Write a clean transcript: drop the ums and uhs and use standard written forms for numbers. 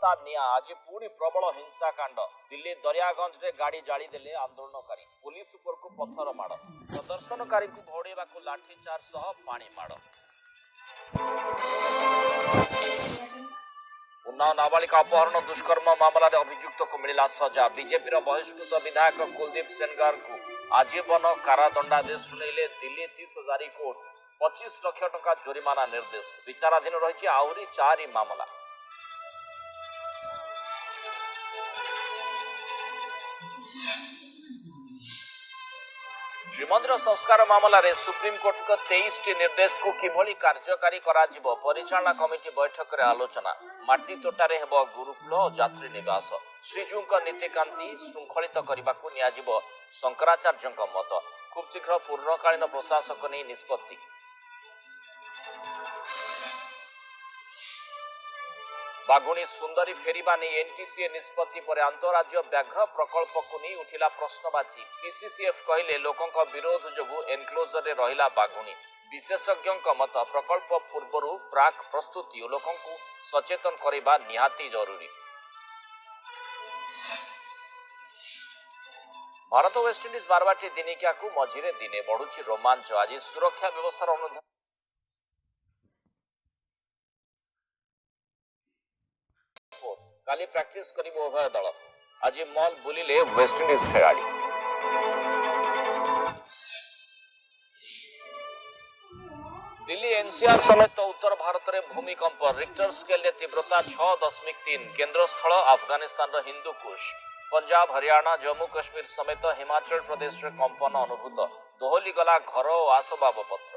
लगातार निया आज पुणी प्रबल हिंसाकांड दिल्ली दरियागंज रे गाड़ी जाली देले आंदोलनकारी पुलिस उपर को पत्थर माड़ प्रदर्शनकारी को घोड़ेवा को लाठीचार्ज सह पानी माड़ उन्नाव नाबालिका अपहरण दुष्कर्म मामला अभियुक्त को मिला सजा बीजेपी बहिष्कृत विधायक कुलदीप सेनगर को आजीवन कारादंडादेश सुनैले दिल्ली 30,000 कोर्ट 25 लाख टंका जोरिमाना निर्देश विचाराधीन रही आहरी 4 मामला। श्रीमंदिर संस्कार मामला रे सुप्रीमकोर्ट को 23 टी निर्देश को किभली कार्यकारी कराजिबो परिचालना कमिटी बैठक रे आलोचना माटी तोटारे हेबो गुरुकुल और यात्री निवास श्रीजूंक नीतिकांति श्रृंखलित करबाकू नियाजिबो शंकराचार्यଙ୍କ मत खूब शीघ्र पूर्णकालीन प्रशासक नै निष्पत्ति। बाघुणी सुंदरी फेरिबा नहीं एनटीसीए निष्पत्ति पर अंतरराज्य व्याघ्र प्रकल्प को नहीं उठिला प्रश्नबाची पीसीसीएफ कहले लोकों विरोध जोगु एनक्लोजर रे रहिला बाघुणी विशेषज्ञों मत प्रकल्प पूर्वर प्राक प्रस्तुति और लोकों सचेतन करबा निहाती जरूरी। भारत वेस्टइंडिज बारबाटी दिनिकिया को मझिरे दिने बढ़ुची रोमांच आज सुरक्षा व्यवस्था अनुधान काली प्रैक्टिस करिबो उभय दल आज मॉल बुलिले वेस्टइंडिज खेलाड़ी। दिल्ली एनसीआर समेत उत्तर भारत में भूमिकंप रिक्टर स्केल तीव्रता 6.3 केन्द्र स्थल अफगानिस्तान हिंदुकुश पंजाब हरियाणा जम्मू कश्मीर समेत हिमाचल प्रदेश में कंपन अनुभूत दोहली गला घर और आसबाबपत्र।